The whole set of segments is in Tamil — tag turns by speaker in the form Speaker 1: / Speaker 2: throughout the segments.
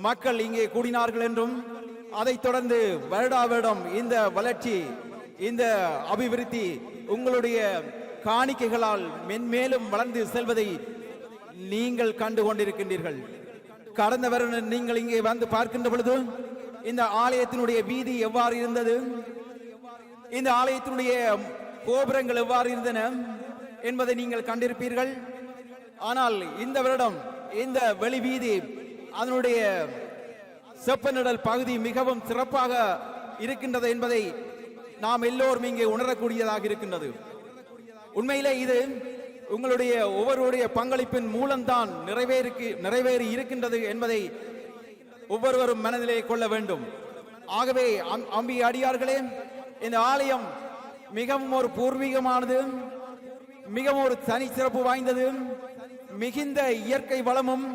Speaker 1: மக்கள் இங்கே கூடினார்கள் என்றும் அதைத் தொடர்ந்து வருடா வருடம் இந்த வளர்ச்சி, இந்த அபிவிருத்தி உங்களுடைய காணிக்கைகளால் மென்மேலும் வளர்ந்து செல்வதை நீங்கள் கண்டு கொண்டிருக்கின்றீர்கள். கடந்த வருடம் நீங்கள் இங்கே வந்து பார்க்கின்ற பொழுது இந்த ஆலயத்தினுடைய வீதி எவ்வாறு இருந்தது, இந்த ஆலயத்தினுடைய கோபுரங்கள் எவ்வாறு இருந்தன என்பதை நீங்கள் கண்டிருப்பீர்கள். ஆனால் இந்த வருடம் இந்த வெளி வீதி, அதனுடைய செப்பனிடல் பகுதி மிகவும் சிறப்பாக இருக்கின்றது என்பதை நாம் எல்லோரும் இங்கே உணரக்கூடியதாக இருக்கின்றது. உண்மையிலே இது உங்களுடைய ஒவ்வொருடைய பங்களிப்பின் மூலம்தான் நிறைவேறி இருக்கின்றது என்பதை ஒவ்வொருவரும் மனதிலே கொள்ள வேண்டும். ஆகவே அம்பி அடியார்களே, இந்த ஆலயம் மிகவும் ஒரு பூர்வீகமானது, மிகவும் ஒரு தனி சிறப்பு வாய்ந்தது, மிகுந்த இயற்கை வளமும்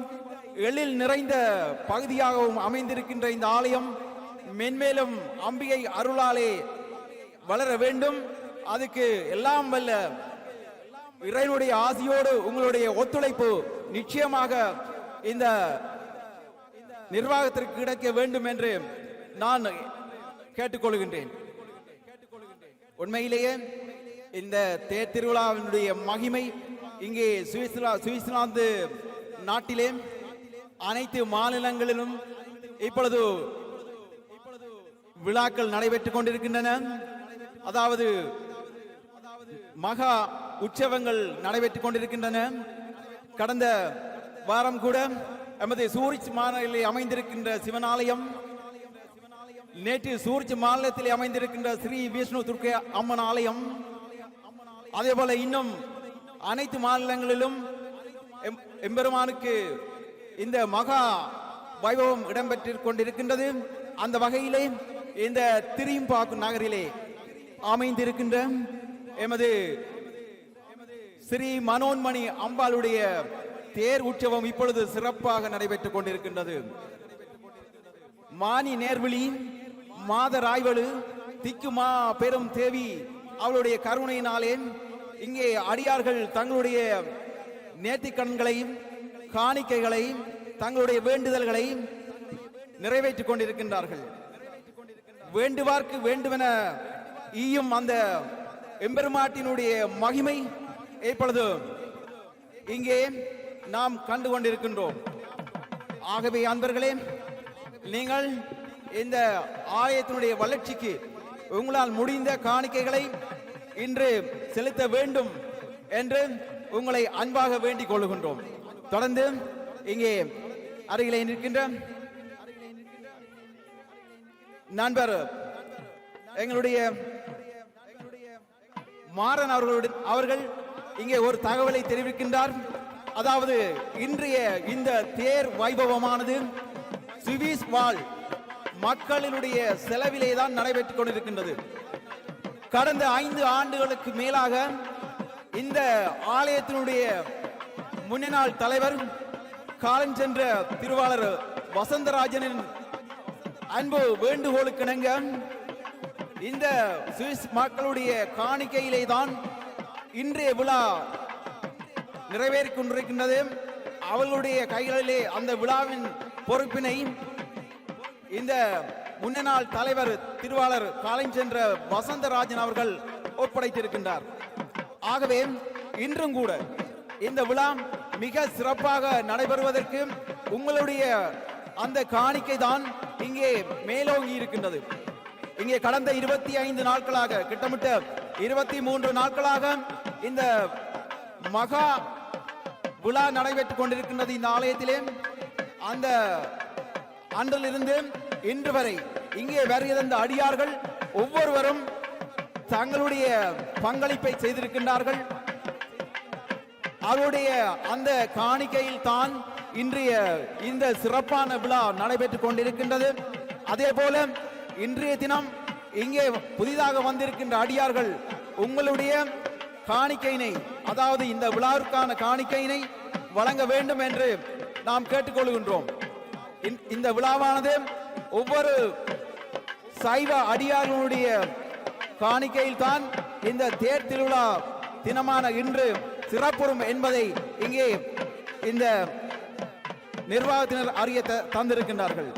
Speaker 1: எழில் நிறைந்த பகுதியாகவும் அமைந்திருக்கின்ற இந்த ஆலயம் மென்மேலும் அம்பிகை அருளாலே வளர வேண்டும். அதுக்கு எல்லாம் வல்ல இறைவனுடைய ஆசியோடு உங்களுடைய ஒத்துழைப்பு நிச்சயமாக இந்த நிர்வாகத்திற்கு கிடைக்க வேண்டும் என்று நான் கேட்டுக்கொள்கின்றேன். உண்மையிலேயே இந்த தேர் திருவிழாவினுடைய மகிமை இங்கே சுவிட்சர்லாந்து நாட்டிலே அனைத்து மாநிலங்களிலும் இப்பொழுது விழாக்கள் நடைபெற்றுக் கொண்டிருக்கின்றன. அதாவது மகா உற்சவங்கள் நடைபெற்றுக் கொண்டிருக்கின்றன. கடந்த வாரம் கூட எமது சூரிச் மாநிலத்தில் அமைந்திருக்கின்ற சிவன் ஆலயம், நேற்று சூரிச் மாநிலத்தில் அமைந்திருக்கின்ற ஸ்ரீ விஷ்ணு துர்க்கை அம்மன் ஆலயம், அதே போல இன்னும் அனைத்து மாநிலங்களிலும் எம்பெருமானுக்கு இந்த மகா வைபவம் இடம்பெற்றுக் கொண்டிருக்கின்றது. அந்த வகையிலே இந்த திரிம்பாக்கு நகரிலே அமைந்திருக்கின்ற எமது ஸ்ரீ மனோன்மணி அம்பாளுடைய தேர் உற்சவம் இப்பொழுது சிறப்பாக நடைபெற்றுக் கொண்டிருக்கின்றது. மானி நேர்விழி மாதராய்வலு திக்குமா பெரும் தேவி அவளுடைய கருணையினாலே இங்கே அடியார்கள் தங்களுடைய நேர்த்திக்கண்களை, காணிக்கைகளை, தங்களுடைய வேண்டுதல்களை நிறைவேற்றிக் கொண்டிருக்கின்றார்கள். வேண்டுவார்க்கு வேண்டுமென ஈயும் அந்த எம்பெருமாட்டினுடைய மகிமை இப்பொழுது இங்கே நாம் கண்டு கொண்டிருக்கின்றோம். ஆகவே அன்பர்களே, நீங்கள் இந்த ஆலயத்தினுடைய வளர்ச்சிக்கு உங்களால் முடிந்த காணிக்கைகளை இன்று செலுத்த வேண்டும் என்று உங்களை அன்பாக வேண்டிக் கொள்கின்றோம். தொடர்ந்து இங்கே அருகிலே நிற்கின்ற நண்பர் எங்களுடைய மாறன் அவர்கள் இங்கே ஒரு தகவலை தெரிவிக்கின்றார். அதாவது இன்றைய இந்த தேர் வைபவமானது சுவிஸ் வாழ் மக்களினுடைய செலவிலே தான் நடைபெற்றுக் கொண்டிருக்கின்றது. கடந்த 5 ஆண்டுகளுக்கு மேலாக இந்த ஆலயத்தினுடைய முன்னாள் தலைவர் காலம் சென்ற திருவாளர் வசந்தராஜனின் அன்பு வேண்டுகோளுக்கிணங்க இந்த சுவிஸ் மக்களுடைய காணிக்கையிலே தான் இன்றைய விழா நிறைவேறிக் கொண்டிருக்கின்றது. அவர்களுடைய கைகளிலே அந்த விழாவின் பொறுப்பினை இந்த முன்னாள் தலைவர் திருவாளர் காலம் சென்ற வசந்தராஜன் அவர்கள் ஒப்படைத்திருக்கின்றார். ஆகவே இன்றும் கூட இந்த விழா மிக சிறப்பாக நடைபெறுவதற்கு உங்களுடைய அந்த காணிக்கை தான் இங்கே மேலோங்கி இருக்கின்றது. இங்கே கடந்த 25 நாட்களாக, கிட்டத்தட்ட 23 நாட்களாக இந்த மகா விழா நடைபெற்றுக் கொண்டிருக்கின்றது இந்த ஆலயத்திலே. அந்த அன்றிலிருந்து இன்று வரை இங்கே வருகின்ற அடியார்கள் ஒவ்வொருவரும் தங்களுடைய பங்களிப்பை செய்திருக்கின்றார்கள். அவருடைய அந்த காணிக்கையில் தான் இன்றைய இந்த சிறப்பான விழா நடைபெற்றுக் கொண்டிருக்கின்றது. அதே போல இன்றைய தினம் இங்கே புதிதாக வந்திருக்கின்ற அடியார்கள் உங்களுடைய காணிக்கையினை, அதாவது இந்த விழாவிற்கான காணிக்கையினை வழங்க வேண்டும் என்று நாம் கேட்டுக்கொள்கின்றோம். இந்த விழாவானது ஒவ்வொரு சைவ அடியார்களுடைய காணிக்கையில் தான் இந்த தேர் திருவிழா தினமான இன்று சிறப்புறும் என்பதை இங்கே இந்த நிர்வாகத்தினர் அறிய தந்திருக்கின்றார்கள்.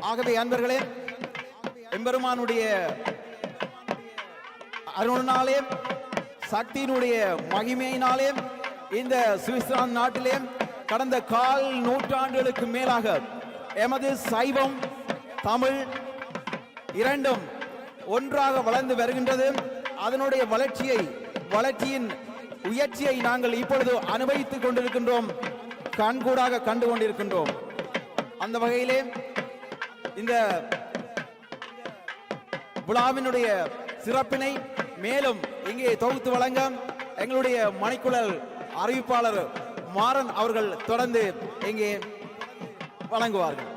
Speaker 1: ஆகவே அன்பர்களே, எம்பெருமானுடைய அருளினாலே, சக்தியினுடைய மகிமையினாலே இந்த சுவிட்சர்லாந்து நாட்டிலே கடந்த 4 நூற்றாண்டுகளுக்கு மேலாக எமது சைவம் தமிழ் இரண்டும் ஒன்றாக வளர்ந்து வருகின்றது. அதனுடைய வளர்ச்சியின் உயர்ச்சியை நாங்கள் இப்பொழுது அனுபவித்துக் கொண்டிருக்கின்றோம், கண்கூடாக கண்டு கொண்டிருக்கின்றோம். அந்த வகையிலே இந்த விழாவினுடைய சிறப்பினை மேலும் இங்கே தொகுத்து வழங்க எங்களுடைய மணிக்குழல் அறிவிப்பாளர் மாறன் அவர்கள் தொடர்ந்து இங்கே வழங்குவார்கள்.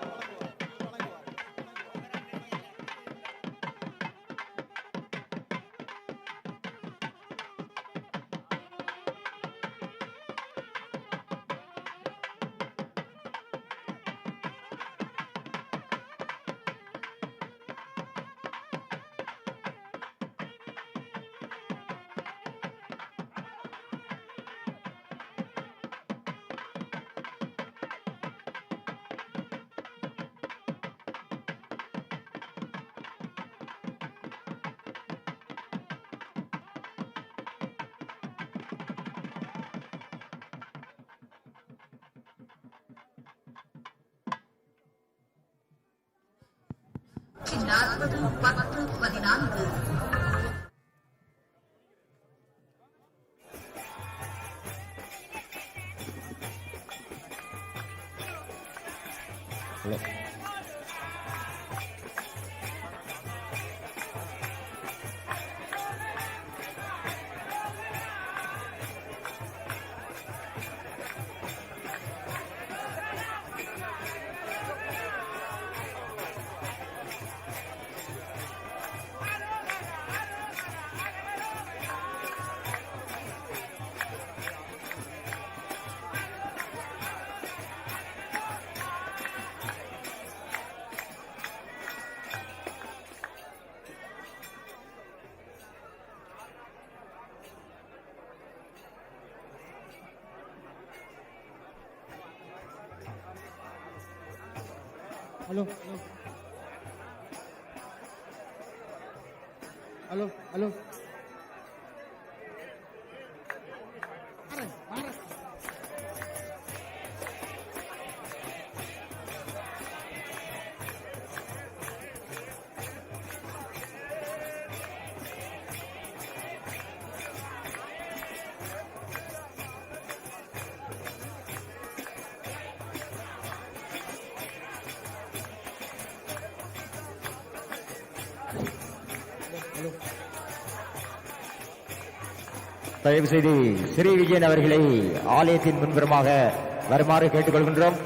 Speaker 2: Halo. Halo, halo.
Speaker 3: தயவு செய்து ஸ்ரீ விஜயன் அவர்களை ஆலயத்தின் முன்புறமாக வருமாறு கேட்டுக்கொள்கின்றோம்.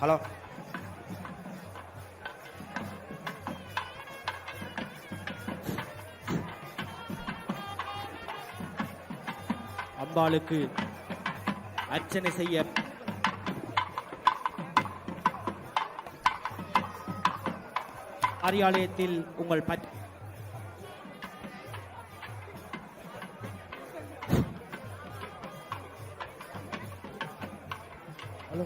Speaker 2: ஹலோ. அம்பாளுக்கு அர்ச்சனை செய்ய ஆலயத்தில் உங்கள் ஹலோ.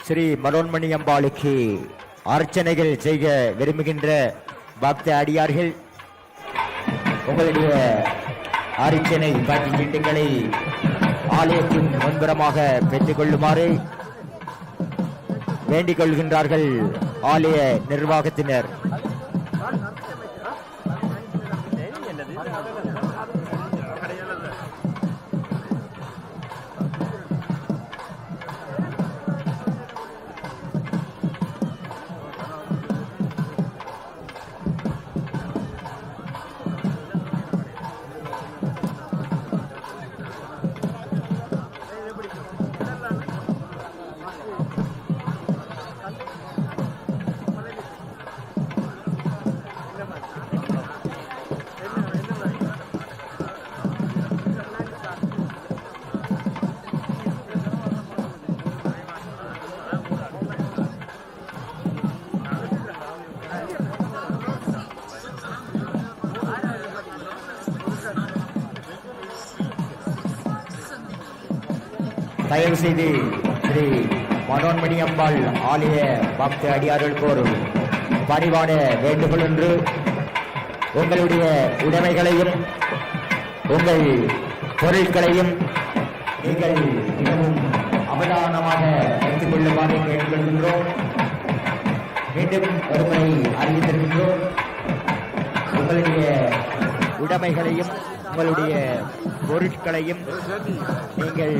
Speaker 3: ஸ்ரீ மனோன்மணி அம்பாளுக்கு அர்ச்சனைகள் செய்ய விரும்புகின்ற பக்த அடியார்கள் உங்களுடைய அர்ச்சனை காட்சி சீட்டுகளை ஆலயத்தின் முன்புறமாக பெற்றுக் கொள்ளுமாறு வேண்டிக் கொள்கின்றார்கள். ஆலய நிர்வாகத்தினர். தயவு செய்து ஸ்ரீ மனோன்மணி அம்பாள் ஆலய பக்த அடியார்களுக்கு ஒரு பணிவான வேண்டுகோள் என்று, உங்களுடைய உடைமைகளையும் உங்கள் பொருட்களையும் நீங்கள் மிகவும் அவதானமாக வைத்துக் கொள்ளுமாறு கேட்டுக்கொள்கின்றோம். மீண்டும் ஒருமுறை அறிவித்திருக்கின்றோம். உங்களுடைய உடைமைகளையும் உங்களுடைய பொருட்களையும் நீங்கள்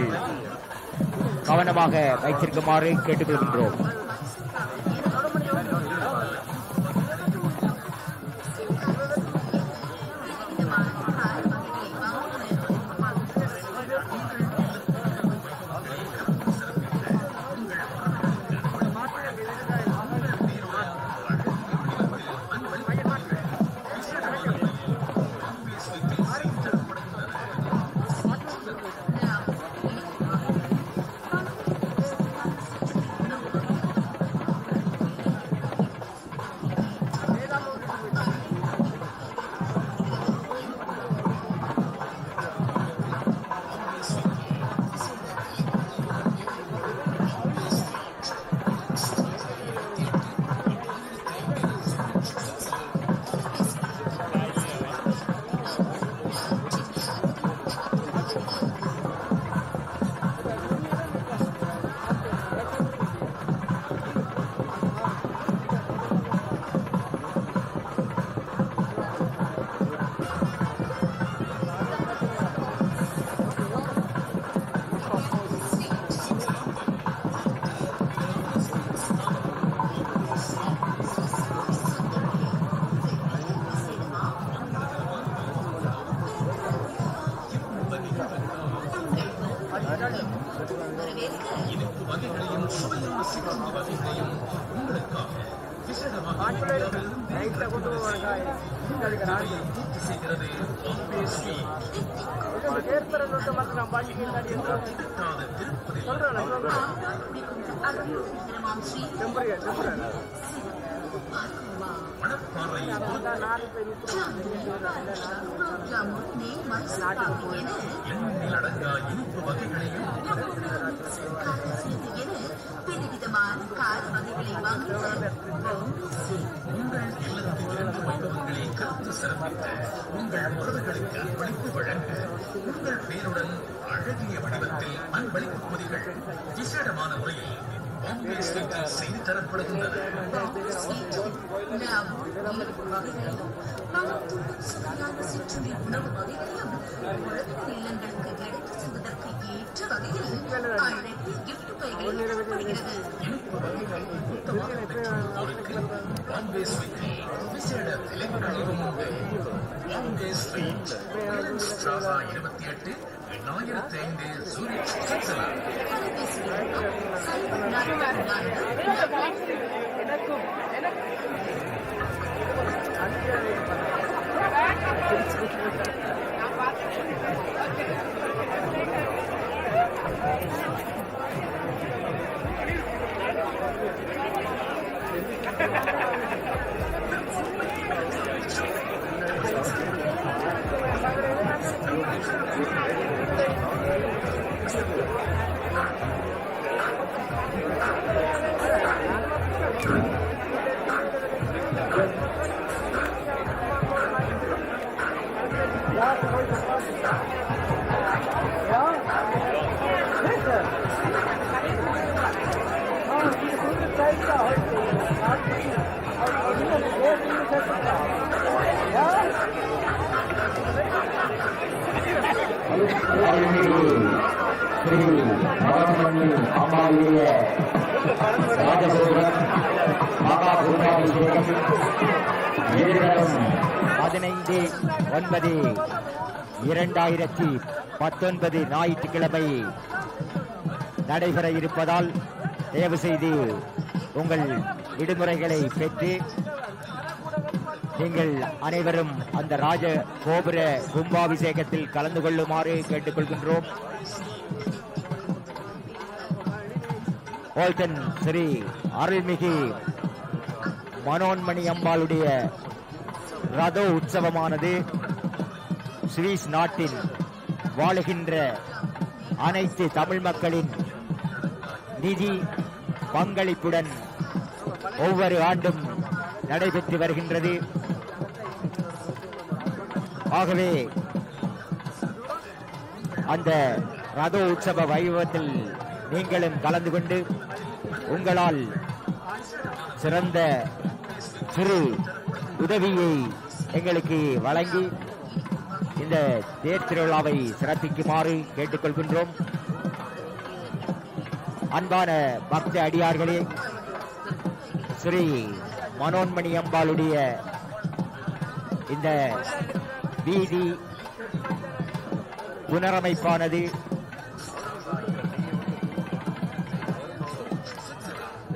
Speaker 3: கவனமாக வைத்திருக்குமாறு கேட்டுக்கொள்கின்றோம்.
Speaker 4: உங்கள் உறவுகளுக்கு அன்பளிப்பு வழங்க உங்கள் பேருடன் அழகிய வடிவத்தில் அன்பளிப்பு பொதிகள் விசேடமான முறையில் செய்து தரப்படுகின்றன. உணவு வகைகளையும் உறவினர் இல்லங்களுக்கு எடுத்து செல்வதற்கு ஏற்ற வகையில் அழகிய கிஃப்ட் பைகள் தரப்படுகிறது. விசேட விலைகளிலும் 28 2005 சூரிச்
Speaker 3: ஸ்ரீ மகாமணி அம்மாவுடைய ராஜகோபுரம் மகா குருவாபிஷேகம் எதிர்வரும் 15/9/2019 ஞாயிற்றுக்கிழமை நடைபெற இருப்பதால் தயவு செய்து உங்கள் விடுமுறைகளை பெற்று நீங்கள் அனைவரும் அந்த ராஜ கோபுர கும்பாபிஷேகத்தில் கலந்து கொள்ளுமாறு கேட்டுக்கொள்கின்றோம். ஓல்டன் ஸ்ரீ அருள்மிகு மனோன்மணி அம்பாளுடைய ரத உற்சவமானது சுவிஸ் நாட்டில் வாழுகின்ற அனைத்து தமிழ் மக்களின் நிதி பங்களிப்புடன் ஒவ்வொரு ஆண்டும் நடைபெற்று வருகின்றது. ஆகவே அந்த ரத உற்சவ வைபவத்தில் நீங்களும் கலந்து கொண்டு உங்களால் சிறந்த சிறு உதவியை எங்களுக்கு வழங்கி இந்த தேர் திருவிழாவை சிறப்பிக்குமாறு கேட்டுக்கொள்கின்றோம். அன்பான பக்த அடியார்களே, ஸ்ரீ மனோன்மணி அம்பாளுடைய இந்த வீதி புனரமைப்பானது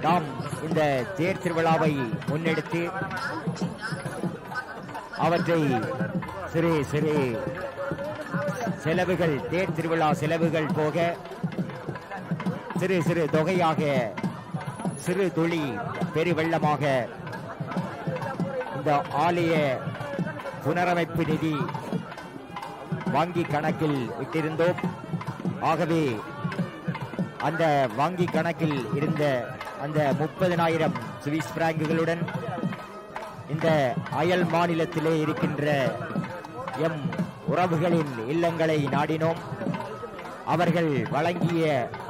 Speaker 3: நாம் இந்த தேர் திருவிழாவை முன்னெடுத்து அவற்றை சிறு சிறு செலவுகள், தேர் திருவிழா செலவுகள் போக சிறு சிறு தொகையாக, சிறு துளி பெருவெள்ளமாக இந்த ஆலய புனரமைப்பு நிதி வங்கி கணக்கில் விட்டிருந்தோம். ஆகவே அந்த வங்கி கணக்கில் இருந்த அந்த 30,000 சுவிஸ் பிராங்குகளுடன் இந்த அயல் மாநிலத்திலே இருக்கின்ற எம் உறவுகளின் இல்லங்களை நாடினோம். அவர்கள் வழங்கிய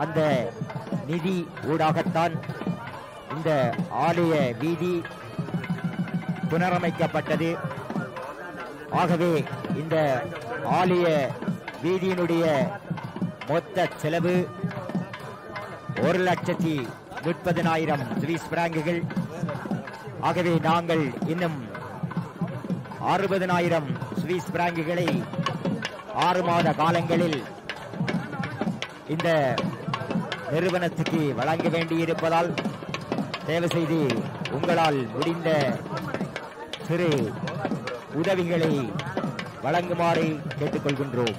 Speaker 3: அந்த நிதி ஊடாகத்தான் இந்த ஆலய வீதி புனரமைக்கப்பட்டது. ஆகவே இந்த ஆலய வீதியினுடைய மொத்த செலவு 1,30,000 சுவிஸ் பிராங்குகள். ஆகவே நாங்கள் இன்னும் 60,000 சுவிஸ் பிராங்குகளை 6 மாத காலங்களில் இந்த நிறுவனத்துக்கு வழங்க வேண்டியிருப்பதால் தயவு செய்து உங்களால் முடிந்த சிறு உதவிகளை வழங்குமாறு கேட்டுக்கொள்கின்றோம்.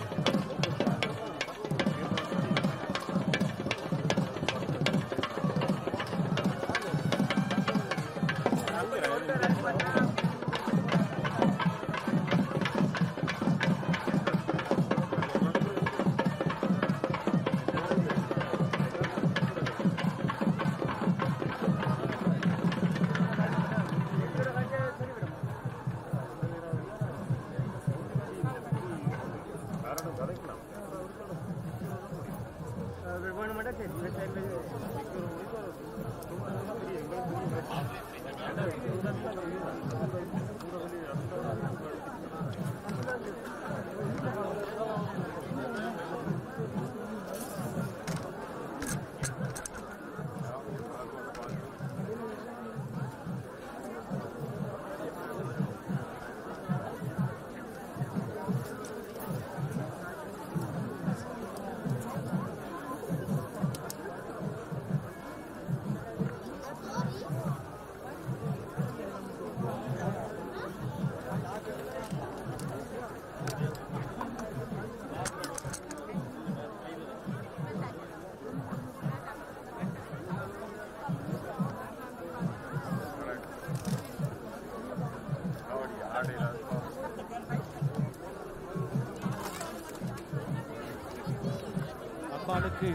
Speaker 2: அம்பாளுக்கு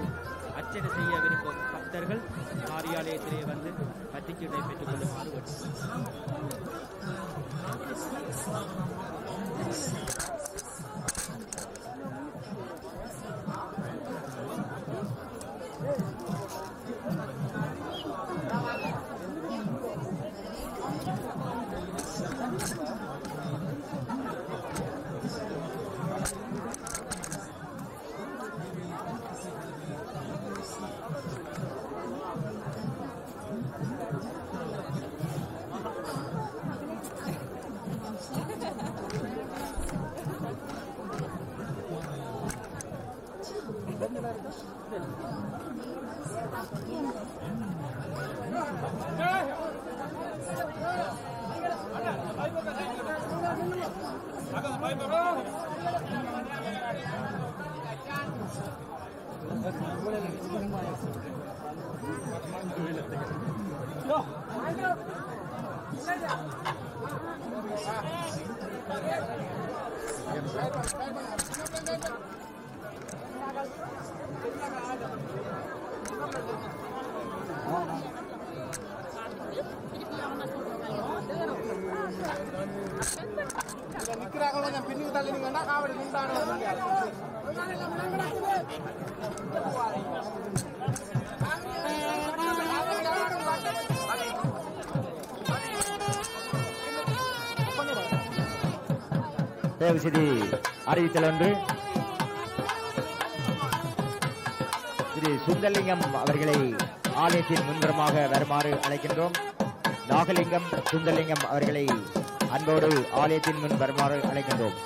Speaker 2: அர்ச்சனை செய்ய விரும்பும் பக்தர்கள் காரியாலயத்திலே வந்து பத்திரிகை பெற்றுக் கொள்ளுமாறு
Speaker 3: தயவு செய்து அறிவித்தல் ஒன்று. திரு சுந்தரலிங்கம் அவர்களை ஆலயத்தின் முன்புறமாக வருமாறு அழைக்கின்றோம். நாகலிங்கம் சுந்தரலிங்கம் அவர்களை அன்போடு ஆலயத்தின் முன் வருமாறு அழைக்கின்றோம்.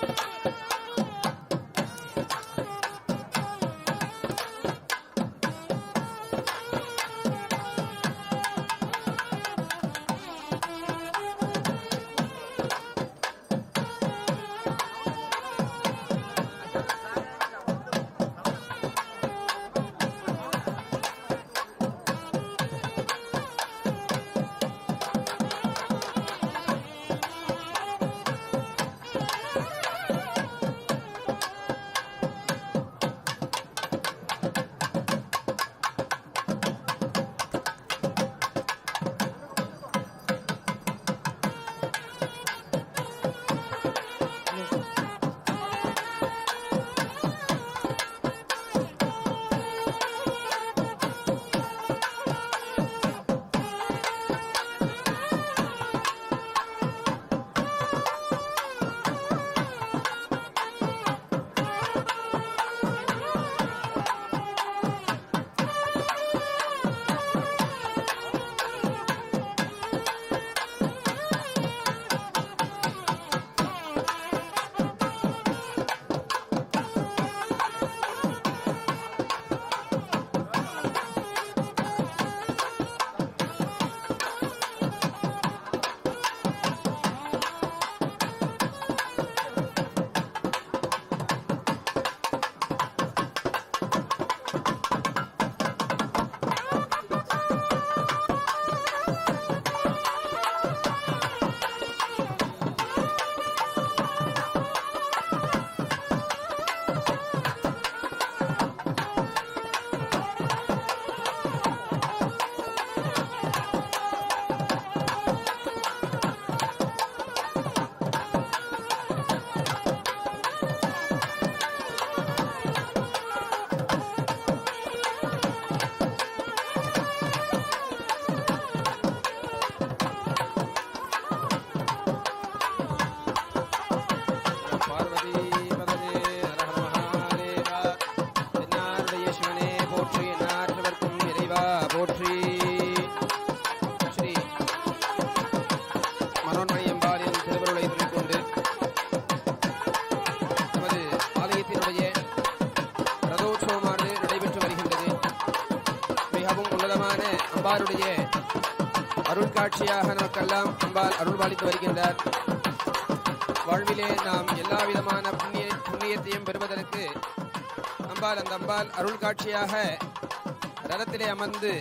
Speaker 5: அம்பாளுடைய அருள்காட்சியாக நமக்கெல்லாம் அம்பாள் அருள்பாலித்து வருகின்றார். வாழ்விலே நாம் எல்லா விதமான புண்ணியத்தையும் பெறுவதற்கு அம்பாள் அந்த அம்பாள் அருள்காட்சியாக ரதத்திலே அமர்ந்து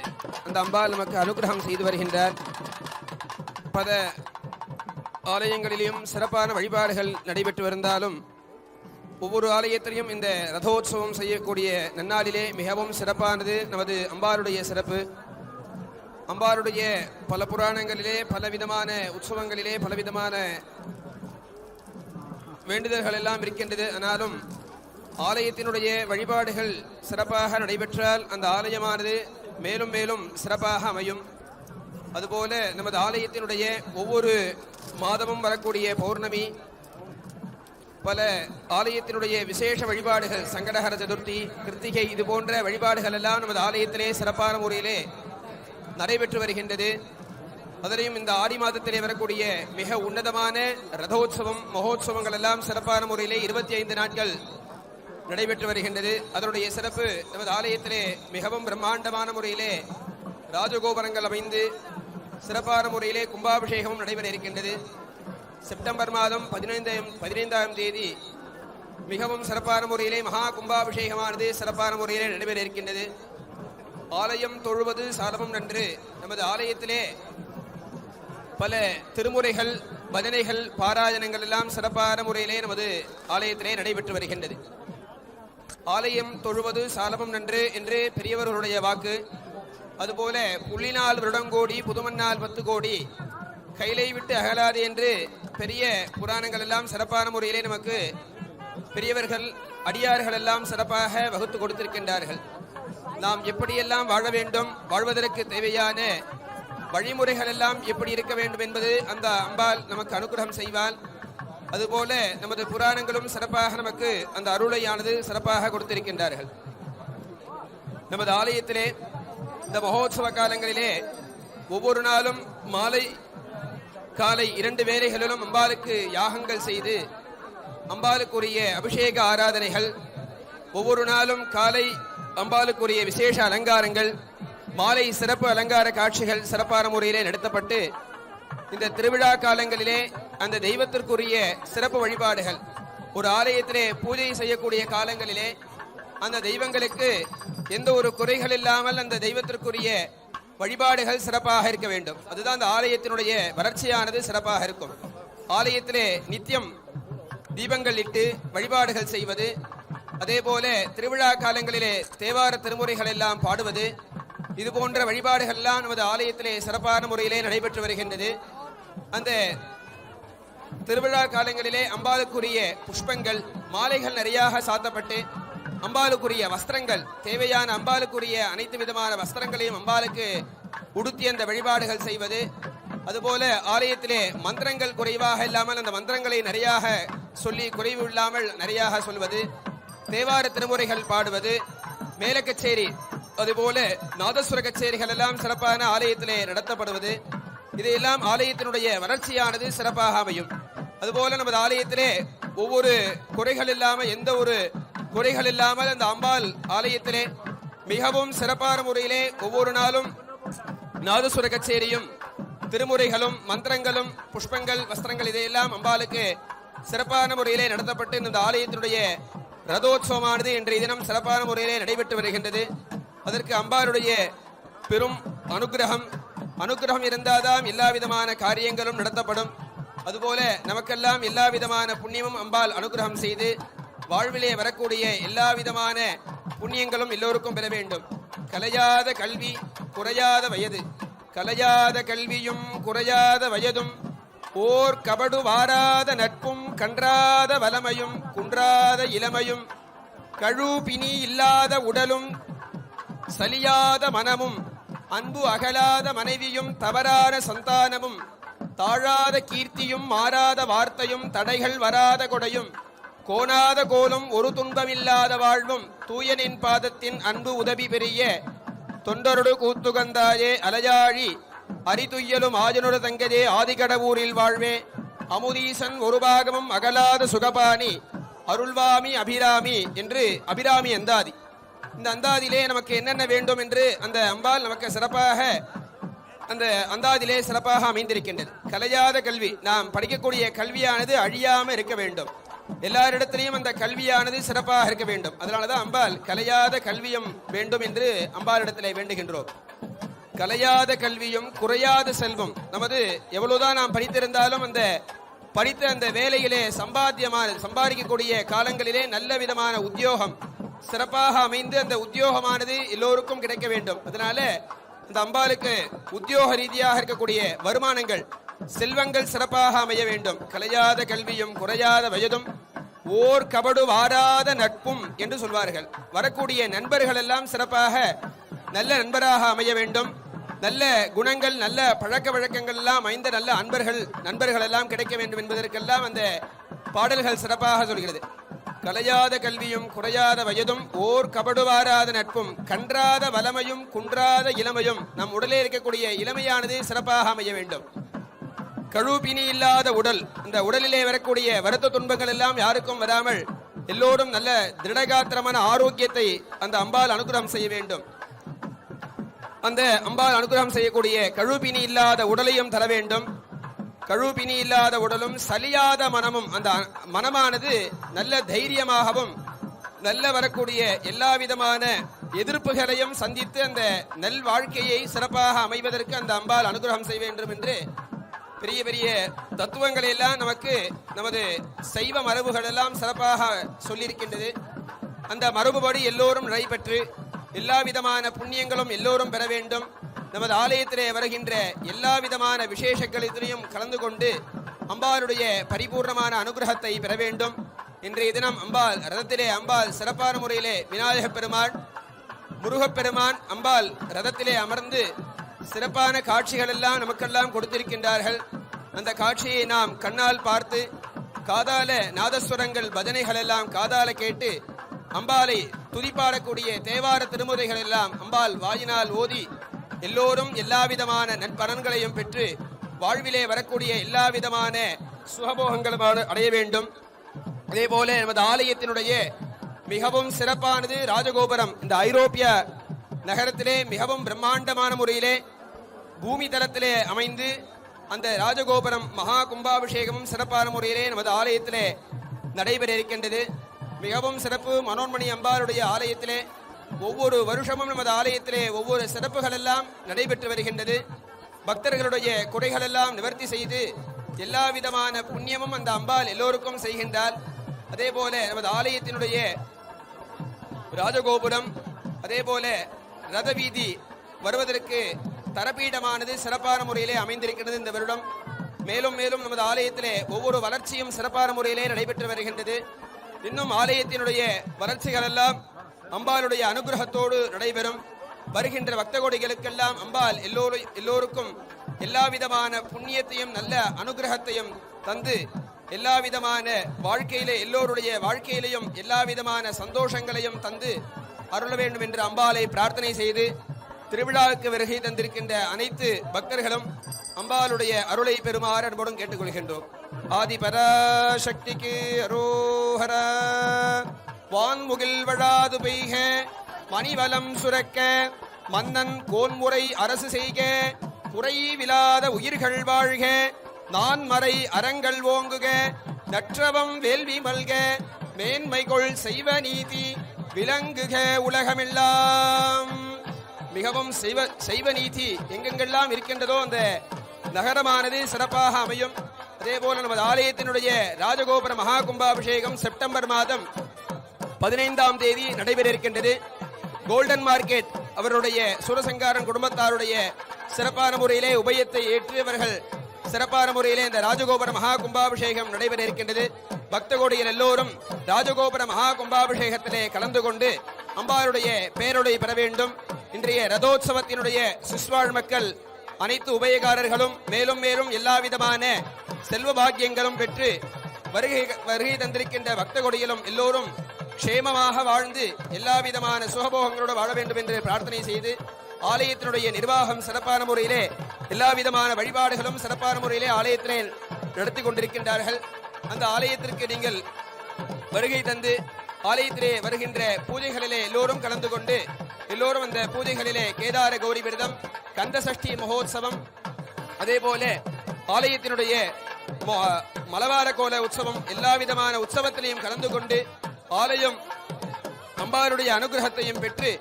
Speaker 5: அந்த அம்பாள் நமக்கு அனுகிரகம் செய்து வருகின்றார். பல ஆலயங்களிலும் சிறப்பான வழிபாடுகள் நடைபெற்று வந்தாலும் ஒவ்வொரு ஆலயத்திலையும் இந்த ரதோத்சவம் செய்யக்கூடிய நன்னாளிலே மிகவும் சிறப்பானது நமது அம்பாளுடைய சிறப்பு. அம்பாளுடைய பல புராணங்களிலே பலவிதமான உற்சவங்களிலே பலவிதமான வேண்டுதல்கள் எல்லாம் இருக்கின்றது. ஆனாலும் ஆலயத்தினுடைய வழிபாடுகள் சிறப்பாக நடைபெற்றால் அந்த ஆலயமானது மேலும் மேலும் சிறப்பாக அமையும். அதுபோல நமது ஆலயத்தினுடைய ஒவ்வொரு மாதமும் வரக்கூடிய பௌர்ணமி, பல ஆலயத்தினுடைய விசேஷ வழிபாடுகள், சங்கடஹர சதுர்த்தி, கிருத்திகை, இது போன்ற வழிபாடுகள் எல்லாம் நமது ஆலயத்திலே சிறப்பான முறையிலே நடைபெற்று வருகின்றது. அதிலையும் இந்த ஆடி மாதத்திலே வரக்கூடிய மிக உன்னதமான ரதோத்சவம் மகோத்சவங்கள் எல்லாம் சிறப்பான முறையிலே 25 நாட்கள் நடைபெற்று வருகின்றது. அதனுடைய சிறப்பு நமது ஆலயத்திலே மிகவும் பிரம்மாண்டமான முறையிலே ராஜகோபுரங்கள் அமைந்து சிறப்பான முறையிலே கும்பாபிஷேகமும் நடைபெற இருக்கின்றது. செப்டம்பர் மாதம் 15ஆம் தேதி மிகவும் சிறப்பான முறையிலே மகா கும்பாபிஷேகமானது சிறப்பான முறையிலே நடைபெற இருக்கின்றது. ஆலயம் தொழுவது சாலமும் நன்று. நமது ஆலயத்திலே பல திருமுறைகள், பஜனைகள், பாராயணங்கள் எல்லாம் சிறப்பான முறையிலே நமது ஆலயத்திலே நடைபெற்று வருகின்றது. ஆலயம் தொழுவது சாலமும் நன்று என்று பெரியவர்களுடைய வாக்கு. அதுபோல புள்ளினால் வருடங்கோடி, புதுமண்ணால் 10 கோடி, கைலை விட்டு அகலாது என்று பெரிய புராணங்கள் எல்லாம் சிறப்பான முறையிலே நமக்கு பெரியவர்கள், அடியார்கள் எல்லாம் சிறப்பாக வகுத்து கொடுத்திருக்கின்றார்கள். நாம் எப்படியெல்லாம் வாழ வேண்டும், வாழ்வதற்கு தேவையான வழிமுறைகள் எல்லாம் எப்படி இருக்க வேண்டும் என்பது அந்த அம்பாள் நமக்கு அனுகிரகம் செய்வாள். அதுபோல நமது புராணங்களும் சிறப்பாக நமக்கு அந்த அருளையானது சிறப்பாக கொடுத்திருக்கின்றார்கள். நமது ஆலயத்திலே இந்த மகோத்சவ காலங்களிலே ஒவ்வொரு நாளும் மாலை காலை 2 வேளைகளிலும் அம்பாளுக்கு யாகங்கள் செய்து அம்பாளுக்குரிய அபிஷேக ஆராதனைகள், ஒவ்வொரு நாளும் காலை அம்பாளுக்குரிய விசேஷ அலங்காரங்கள், மாலை சிறப்பு அலங்கார காட்சிகள் சிறப்பான முறையிலே நடத்தப்பட்டு இந்த திருவிழா காலங்களிலே அந்த தெய்வத்திற்குரிய சிறப்பு வழிபாடுகள், ஒரு ஆலயத்திலே பூஜை செய்யக்கூடிய காலங்களிலே அந்த தெய்வங்களுக்கு எந்த ஒரு குறைகள் இல்லாமல் அந்த தெய்வத்திற்குரிய வழிபாடுகள் சிறப்பாக இருக்க வேண்டும். அதுதான் அந்த ஆலயத்தினுடைய வளர்ச்சியானது சிறப்பாக இருக்கும். ஆலயத்திலே நித்தியம் தீபங்கள் இட்டு வழிபாடுகள் செய்வது, அதே போல திருவிழா காலங்களிலே தேவார திருமுறைகள் எல்லாம் பாடுவது, இது போன்ற வழிபாடுகள் எல்லாம் நமது ஆலயத்திலே சிறப்பான முறையிலே நடைபெற்று வருகின்றது. அந்த திருவிழா காலங்களிலே அம்பாளுக்குரிய புஷ்பங்கள், மாலைகள் நிறையாக சாத்தப்பட்டு அம்பாளுக்குரிய வஸ்திரங்கள், தேவையான அம்பாளுக்குரிய அனைத்து விதமான வஸ்திரங்களையும் அம்பாளுக்கு உடுத்தி அந்த வழிபாடுகள் செய்வது, அதுபோல ஆலயத்திலே மந்திரங்கள் குறைவாக இல்லாமல் அந்த மந்திரங்களை நிறையாக சொல்லி குறைவு இல்லாமல் நிறையாக சொல்வது, தேவார திருமுறைகள் பாடுவது, மேல கச்சேரி, அதுபோல நாதஸ்வர கச்சேரிகள் எல்லாம் சிறப்பான ஆலயத்திலே நடத்தப்படுவது, இதையெல்லாம் ஆலயத்தினுடைய வளர்ச்சியானது சிறப்பாக அமையும். அதுபோல நமது ஆலயத்திலே ஒவ்வொரு குறைகள் இல்லாமல், எந்த ஒரு குறைகள் இல்லாமல் அந்த அம்பாள் ஆலயத்திலே மிகவும் சிறப்பான முறையிலே ஒவ்வொரு நாளும் நாதஸ்வர கச்சேரியும், திருமுறைகளும், மந்திரங்களும், புஷ்பங்கள், வஸ்திரங்கள் இதையெல்லாம் அம்பாளுக்கு சிறப்பான முறையிலே நடத்தப்பட்டு இந்த ஆலயத்தினுடைய ரதோத்சவமானது இன்றைய தினம் சிறப்பான முறையிலே நடைபெற்று வருகின்றது. அதற்கு அம்பாளுடைய பெரும் அனுகிரகம் இருந்தால்தான் எல்லா விதமான காரியங்களும் நடத்தப்படும். அதுபோல நமக்கெல்லாம் எல்லா விதமான புண்ணியமும் அம்பாள் அனுகிரகம் செய்து வாழ்விலே வரக்கூடிய எல்லா விதமான புண்ணியங்களும் எல்லோருக்கும் பெற வேண்டும். கலையாத கல்வி, குறையாத வயது, கலையாத கல்வியும் குறையாத வயதும், ஓர் கபடு வாராத நட்பும், கன்றாத வலமையும் குன்றாத இளமையும், கழுபினி இல்லாத உடலும் சலியாத மனமும், அன்பு அகலாத மனைவியும் தவறான சந்தானமும், தாழாத கீர்த்தியும் மாறாத வார்த்தையும், தடைகள் வராத கொடையும், கோணாத கோலும் ஒரு துன்பமில்லாத வாழ்வும், தூயனின் பாதத்தின் அன்பு உதவி பெரிய தொண்டரொடு கூத்துகந்தாயே அலையாழி அரிதுய்யலும் ஆஜனொரு தங்கதே ஆதிகடவூரில் வாழ்வே, அமுதீசன் ஒரு பாகமும் அகலாத சுகபாணி அருள்வாமி அபிராமி என்று அபிராமி அந்தாதி. இந்த அந்தாதியிலே நமக்கு என்னென்ன வேண்டும் என்று அந்த அம்பாள் நமக்கு சிறப்பாக அந்த அந்தாதியிலே சிறப்பாக அமைந்திருக்கின்றது. கலையாத கல்வி, நாம் படிக்கக்கூடிய கல்வியானது அழியாம இருக்க வேண்டும். எல்லாரிடத்திலையும் அந்த கல்வியானது சிறப்பாக இருக்க வேண்டும். அதனாலதான் அம்பாள் கலையாத கல்வியும் வேண்டும் என்று அம்பாளிடத்திலே வேண்டுகின்றோம். கலையாத கல்வியும் குறையாத செல்வம், நமது எவ்வளவுதான் நாம் படித்திருந்தாலும் அந்த படித்த அந்த வேலையிலே சம்பாதிக்கக்கூடிய காலங்களிலே நல்ல விதமான உத்தியோகம் சிறப்பாக அமைந்து அந்த உத்தியோகமானது எல்லோருக்கும் கிடைக்க வேண்டும். அதனால இந்த அம்பாளுக்கு உத்தியோக ரீதியாக இருக்கக்கூடிய வருமானங்கள், செல்வங்கள் சிறப்பாக அமைய வேண்டும். கலையாத கல்வியும் குறையாத வயதும், ஓர் கபடு வாராத நட்பும் என்று சொல்வார்கள். வரக்கூடிய நண்பர்கள் எல்லாம் சிறப்பாக நல்ல நண்பராக அமைய வேண்டும். நல்ல குணங்கள், நல்ல பழக்க வழக்கங்கள் எல்லாம் அமைந்த நல்ல நண்பர்கள் எல்லாம் கிடைக்க வேண்டும் என்பதற்கெல்லாம் அந்த பாடல்கள் சிறப்பாக சொல்கிறது. கலையாத கல்வியும் குறையாத வயதும், ஓர் கபடு வாராத நட்பும், கன்றாத வலமையும் குன்றாத இளமையும், நம் உடலே இருக்கக்கூடிய இளமையானது சிறப்பாக அமைய வேண்டும். கழுபினி இல்லாத உடல், இந்த உடலிலே வரக்கூடிய வருத்த துன்பங்கள் எல்லாம் யாருக்கும் வராமல் எல்லோரும் நல்ல திருடகாத்திரமான ஆரோக்கியத்தை அந்த அம்பாள் அனுகிரகம் செய்ய வேண்டும். அந்த அம்பாள் அனுகிரகம் செய்யக்கூடிய கழுபினி இல்லாத உடலையும் தர வேண்டும். கழுபினி இல்லாத உடலும் சலியாத மனமும், அந்த மனமானது நல்ல தைரியமாகவும் நல்ல வரக்கூடிய எல்லா விதமான எதிர்ப்புகளையும் சந்தித்து அந்த நல் வாழ்க்கையை சிறப்பாக அமைவதற்கு அந்த அம்பாள் அனுகிரகம் செய்ய வேண்டும் என்று பெரிய பெரிய தத்துவங்களை எல்லாம் நமக்கு நமது சைவ மரபுகள் எல்லாம் சிறப்பாக சொல்லியிருக்கின்றது. அந்த மரபுபடி எல்லோரும் நடைபெற்று எல்லா விதமான புண்ணியங்களும் எல்லோரும் பெற வேண்டும். நமது ஆலயத்திலே வருகின்ற எல்லா விதமான விசேஷங்களிலும் கலந்து கொண்டு அம்பாளுடைய பரிபூர்ணமான அனுகிரகத்தை பெற வேண்டும். இன்றைய தினம் அம்பாள் ரதத்திலே அம்பாள் சிறப்பான முறையிலே விநாயகப் பெருமான், முருகப்பெருமான் அம்பாள் ரதத்திலே அமர்ந்து சிறப்பான காட்சிகள் எல்லாம் நமக்கெல்லாம் கொடுத்திருக்கின்றார்கள். அந்த காட்சியை நாம் கண்ணால் பார்த்து காதால நாதஸ்வரங்கள் பஜனைகள் எல்லாம் காதால கேட்டு அம்பாளை துதிப்பாடக்கூடிய தேவார திருமுறைகள் எல்லாம் அம்பாள் வாயினால் ஓதி எல்லோரும் எல்லா விதமான நற்பலன்களையும் பெற்று வாழ்விலே வரக்கூடிய எல்லா விதமான சுகபோகங்களும் அடைய வேண்டும். அதே போல நமது ஆலயத்தினுடைய மிகவும் சிறப்பானது ராஜகோபுரம். இந்த ஐரோப்பிய நகரத்திலே மிகவும் பிரம்மாண்டமான முறையிலே பூமி தளத்திலே அமைந்து அந்த ராஜகோபுரம் மகா கும்பாபிஷேகமும் சிறப்பான முறையிலே நமது ஆலயத்திலே நடைபெற இருக்கின்றது. மிகவும் சிறப்பு. மனோன்மணி அம்பாளுடைய ஆலயத்திலே ஒவ்வொரு வருஷமும் நமது ஆலயத்திலே ஒவ்வொரு சிறப்புகள் எல்லாம் நடைபெற்று வருகின்றது. பக்தர்களுடைய குறைகள் எல்லாம் நிவர்த்தி செய்து எல்லா விதமான புண்ணியமும் அந்த அம்பாள் எல்லோருக்கும் செய்கின்றார். அதே போல நமது ஆலயத்தினுடைய ராஜகோபுரம், அதே போல ரத வீதி வருவதற்கு தரப்பீடமானது சிறப்பான முறையிலே அமைந்திருக்கிறது இந்த வருடம். மேலும் மேலும் நமது ஆலயத்திலே ஒவ்வொரு வளர்ச்சியும் சிறப்பான முறையிலே நடைபெற்று வருகின்றது. இன்னும் ஆலயத்தினுடைய வளர்ச்சிகள் எல்லாம் அம்பாளுடைய அனுகிரகத்தோடு நடைபெறும். வருகின்ற பக்த கோடிகளுக்கெல்லாம் அம்பாள் எல்லோருக்கும் எல்லா விதமான புண்ணியத்தையும் நல்ல அனுகிரகத்தையும் தந்து எல்லா விதமான வாழ்க்கையிலே எல்லோருடைய வாழ்க்கையிலையும் எல்லா விதமான சந்தோஷங்களையும் தந்து அருள வேண்டும் என்று அம்பாளை பிரார்த்தனை செய்து திருவிழாவுக்கு வருகை தந்திருக்கின்ற அனைத்து பக்தர்களும் அம்பாளுடைய அருளை பெறுமாறு அன்புடன் கேட்டுக்கொள்கின்றோம். ஆதி பராசக்திக்கு அரோஹர. வான்முகில் வழாது பெய்க, மணிவலம் சுரக்க, மன்னன் கோன்முறை அரசு செய்க, குறை விலாத உயிர்கள் வாழ்க, நான்மறை அறங்கள் ஓங்குக, நற்றவம் வேள்வி மல்க, மேன்மைகொள் செய்வ நீதி விளங்குக உலகமெல்லாம். மிகவும் செய்வ நீதி எங்கெங்கெல்லாம் இருக்கின்றதோ அந்த நகரமானது சிறப்பாக அமையும். அதே போல நமது ஆலயத்தினுடைய ராஜகோபுர மகா கும்பாபிஷேகம் செப்டம்பர் மாதம் 15ஆம் தேதி நடைபெற இருக்கின்றது. கோல்டன் மார்க்கெட் அவருடைய சுரசங்காரன் குடும்பத்தாருடைய சிறப்பான முறையிலே உபயத்தை ஏற்றியவர்கள் சிறப்பான முறையிலே இந்த ராஜகோபுர மகா கும்பாபிஷேகம் நடைபெற இருக்கின்றது. பக்த கோடிகள் எல்லோரும் ராஜகோபுர மகா கும்பாபிஷேகத்திலே கலந்து கொண்டு அம்பாளுடைய பேருடைய பெற வேண்டும். இன்றைய ரதோத்சவத்தினுடைய சிஸ்வாழ் மக்கள் அனைத்து உபயகாரர்களும் மேலும் மேலும் எல்லா விதமான செல்வ பாக்கியங்களும் பெற்று வருகை தந்திருக்கின்ற பக்த கொடிகளும் எல்லோரும் க்ஷேமமாக வாழ்ந்து எல்லா விதமான சுகபோகங்களோடு வாழ வேண்டும் என்று பிரார்த்தனை செய்து ஆலயத்தினுடைய நிர்வாகம் சிறப்பான முறையிலே எல்லா விதமான வழிபாடுகளும் சிறப்பான முறையிலே ஆலயத்திலே நடத்தி கொண்டிருக்கின்றார்கள். அந்த ஆலயத்திற்கு நீங்கள் வருகை தந்து ஆலயத்திலே வருகின்ற பூஜைகளிலே எல்லோரும் கலந்து கொண்டு எல்லோரும் அந்த பூஜைகளிலே கேதார கௌரி விரதம், கந்த சஷ்டி மகோத்சவம், அதே போல ஆலயத்தினுடைய மலவார கோல உற்சவம் எல்லா விதமான உற்சவத்திலையும் கலந்து கொண்டு ஆலயம் அம்பாளுடைய அனுகிரகத்தையும் பெற்று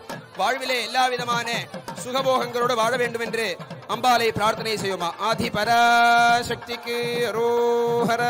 Speaker 5: வாழ்விலே எல்லா விதமான சுகபோகங்களோடு வாழ வேண்டும் என்று அம்பாளை பிரார்த்தனை செய்யுமா. ஆதி பராசக்திக்கு அரோஹர.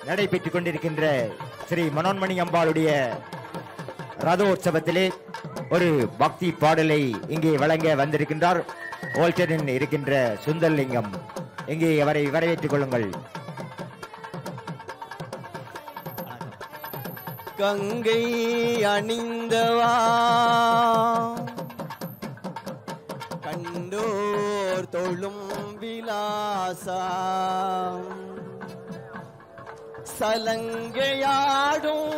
Speaker 3: நடைபெற்றுக் கொண்டிருக்கின்ற ஸ்ரீ மனோன்மணி அம்பாளுடைய ரதோற்சவத்திலே ஒரு பக்தி பாடலை இங்கே வழங்க வந்திருக்கின்றார் ஓல்டனில் இருக்கின்ற சுந்தர்லிங்கம். இங்கே அவரை வரவேற்றுக் கொள்ளுங்கள்.
Speaker 6: கங்கை அணிந்தவா கண்டோர் தொழும் விலாசா சலங்கையாடும்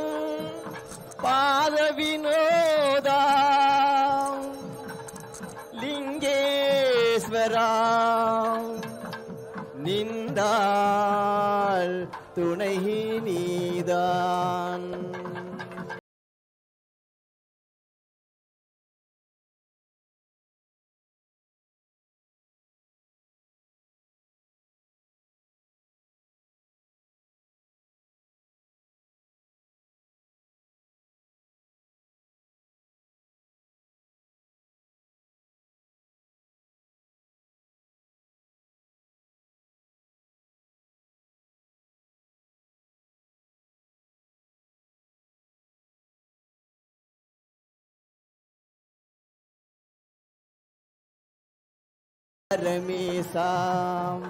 Speaker 6: பாத வினோதா லிங்கேஸ்வரா நின்றாள் துணை நீதான். ரமேசாம்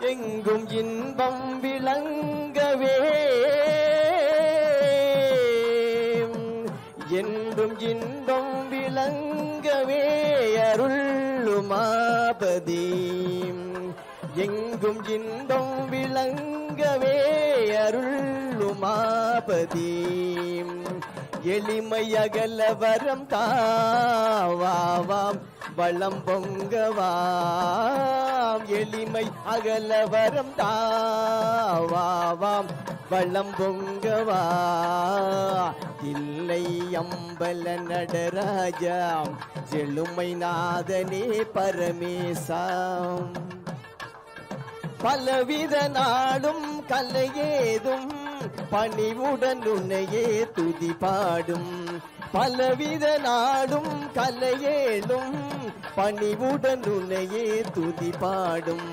Speaker 6: எங்கும் இன்பம் விளங்கவே என்றும் இன்பம் விளங்கவே அருளுமாபதி எங்கும் இன்பம் விளங்கவே அருளுமாபதி எளிமை அகல வரம் தாவாம் வளம் பொங்கவாம் எளிமை அகல வரம் தாவாம் வளம் பொங்கவா இல்லை அம்பல நடராஜாம் செழுமை நாதனே பரமேசாம் பலவித நாடும் கலையேதும் பணிவுடன் உன்னையே துதி பாடும் பலவித நாடும் கலையேலும் பணிவுடன் உன்னையே துதி பாடும்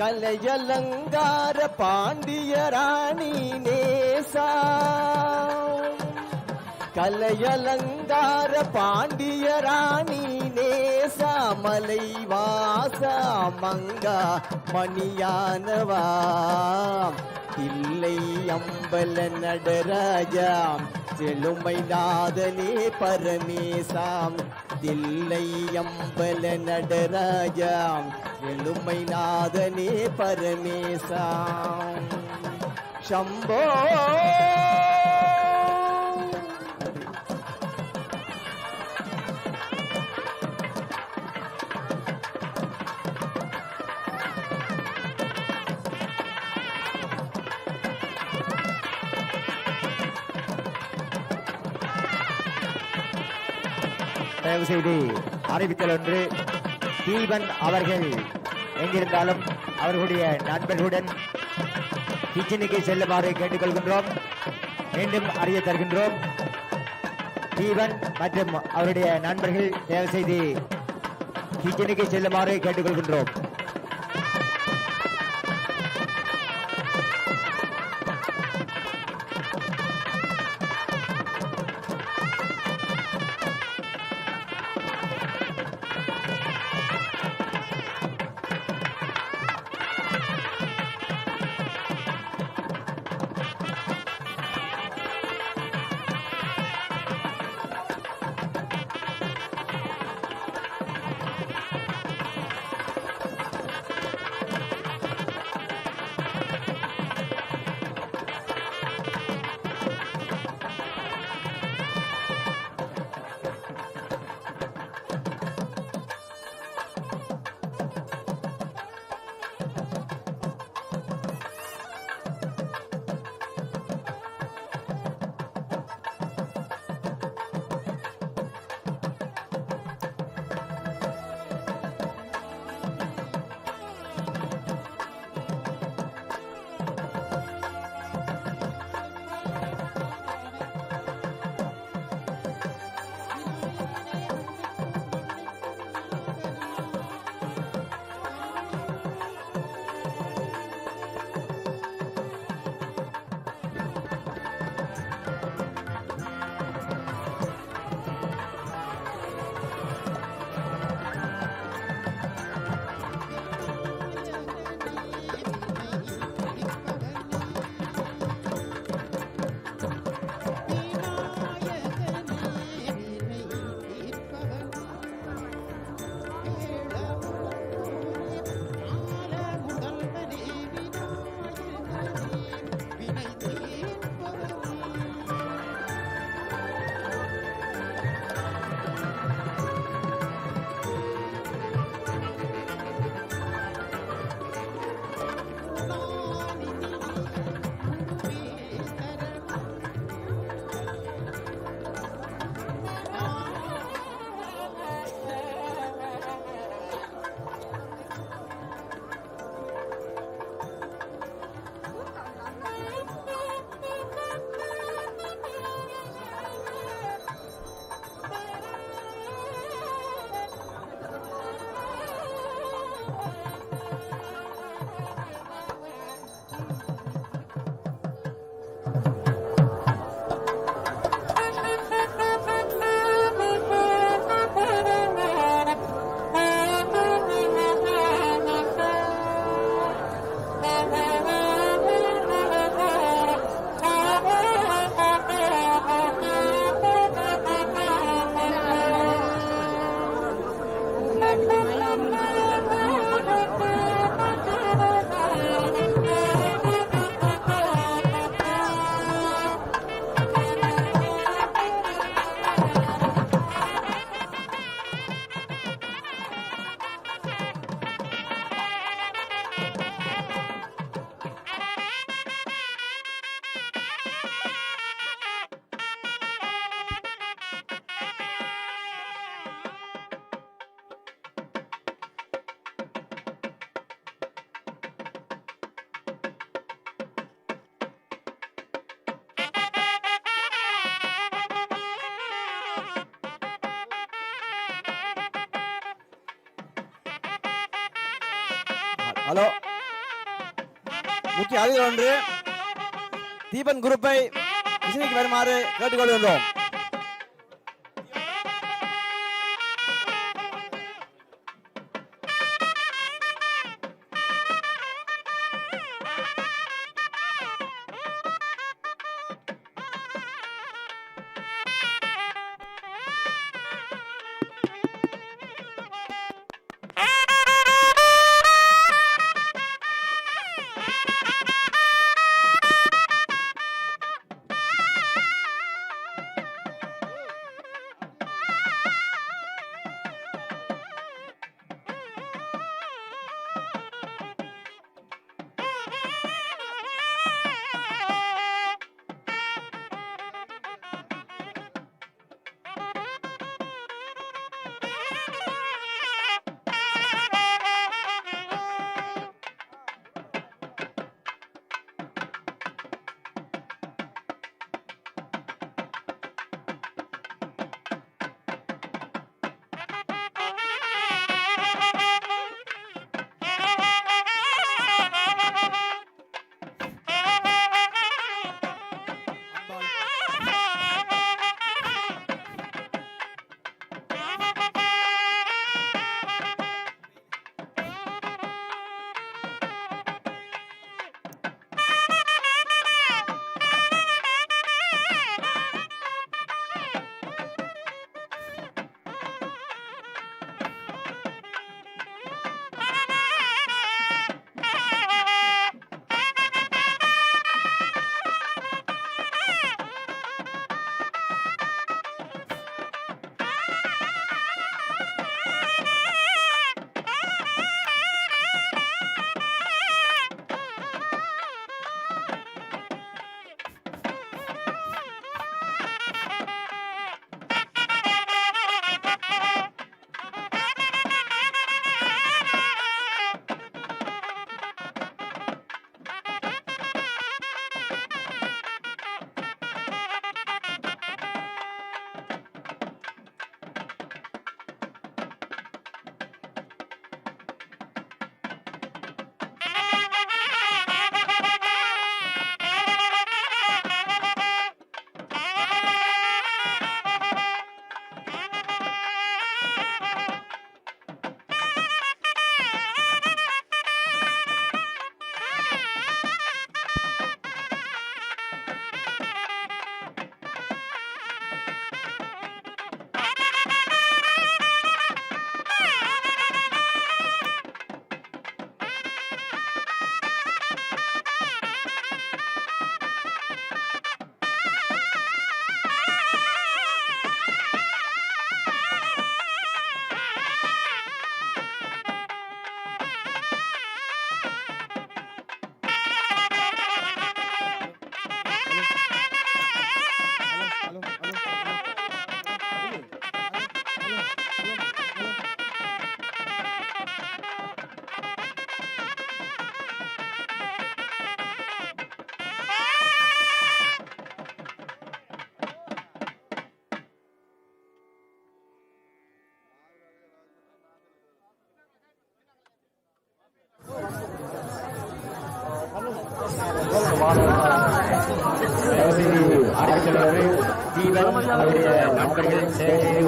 Speaker 6: கலையலங்கார பாண்டிய ராணி நேசா கலையலங்கார பாண்டிய ராணி நேசா மலை வாசா மங்கா மணியானவா இல்லை அம்பல நடராஜாம் செழுமை நாதனே பரமேசாம் தில்லை அம்பல நடராஜாம் செழுமை நாதனே பரமேசாம் சம்போ
Speaker 3: தயவு செய்து அறிவித்தல் ஒன்று. தீபன் அவர்கள் எங்கிருந்தாலும் அவர்களுடைய நண்பர்களுடன் கிச்சனுக்கு செல்லுமாறு கேட்டுக்கொள்கின்றோம். மீண்டும் அறிய தருகின்றோம். தீபன் மற்றும் அவருடைய நண்பர்கள் தயவு செய்து கிச்சனுக்கு செல்லுமாறு கேட்டுக்கொள்கின்றோம்.
Speaker 6: ஹலோ முக்கிய அதிகாரி ஒன்று தீபன் குரூப்பை விசாரணைக்கு வருமாறு கேட்டுக்கொள்கின்றோம்.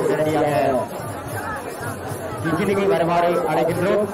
Speaker 3: உடனடியாக வருமாறு அழைக்கின்றோம்.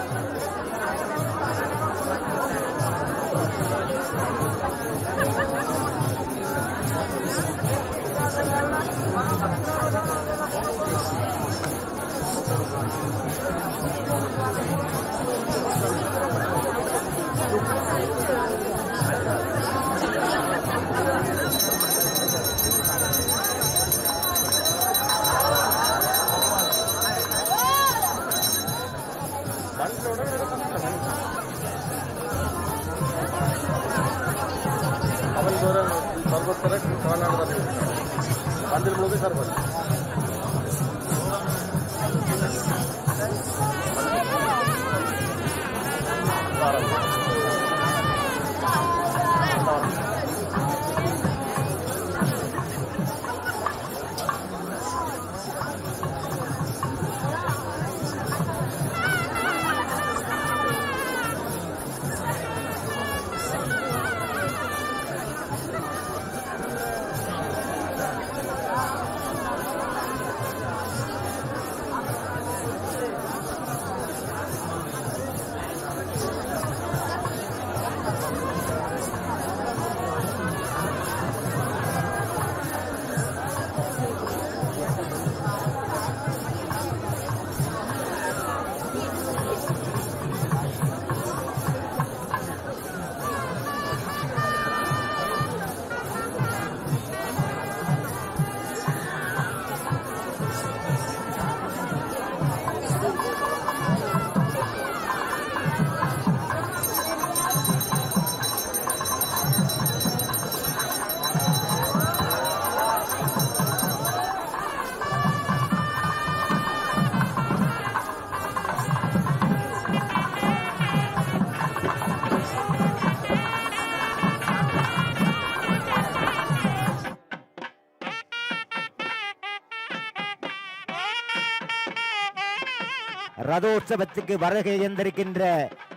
Speaker 3: ரதோற்சவத்துக்கு வருகை தந்திருக்கின்ற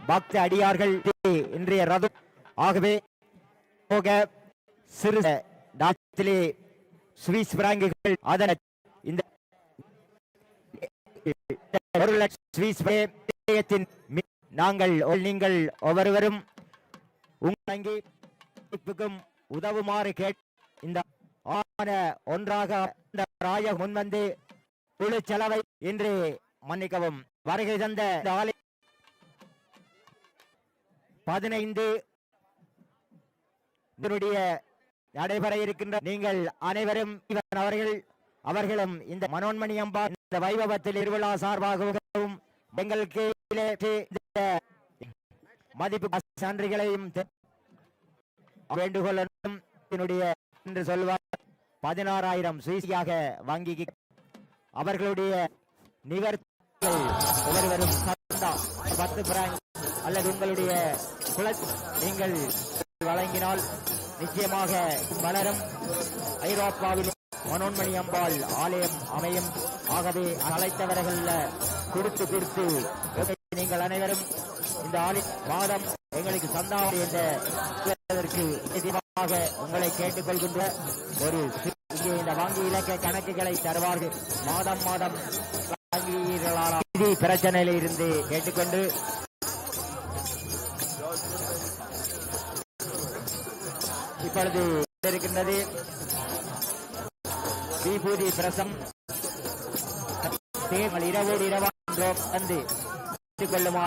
Speaker 3: பக்த அடியார்கள் இன்றைய ரதம். ஆகவே போக சிறு டாத்திலே சுவிஸ் பிராங்குகள் அதன் இந்த 1 லட்சம் சுவிஸ் பிராங்கின் நாங்கள் நீங்கள் ஒவ்வொருவரும் உங்களுக்கும் உதவுமாறு கேட்டு இந்த ஆன ஒன்றாக ராய முன்வந்து குழு செலவை இன்று மன்னிக்கவும் வருகை தந்த 15 நடைபெற இருக்கின்ற நீங்கள் அனைவரும் அவர்களும் இந்த மனோன்மணி அம்பா இந்த வைபவத்தில் திருவிழா சார்பாகவும் எங்களுக்கு மதிப்பு சான்றுகளையும் வேண்டுகோளும் என்று சொல்வார் 16,000 சுவிஸியாக வங்கிக்கு அவர்களுடைய நிவர்த்திகள் ஒவ்வொருவரும் 10 பிராங்க் அல்லது உங்களுடைய நீங்கள் வழங்கினால் நிச்சயமாக வளரும் ஐரோப்பாவில் மனோன்மணி அம்பாள் ஆலயம் அமையும். ஆகவே அழைத்தவர்கள் கொடுத்து நீங்கள் அனைவரும் இந்த மாதம் எங்களுக்கு சந்தாவை என்பதற்கு உங்களை கேட்டுக்கொள்கின்ற ஒரு இங்கே இந்த வங்கி இலக்க கணக்குகளை தருவார்கள். மாதம் வங்கி பிரச்சனையில் இருந்து கேட்டுக்கொண்டு இப்பொழுது இருக்கின்றது விபூதி பிரசம் இரவோடு இரவா வந்து கொள்ளுமா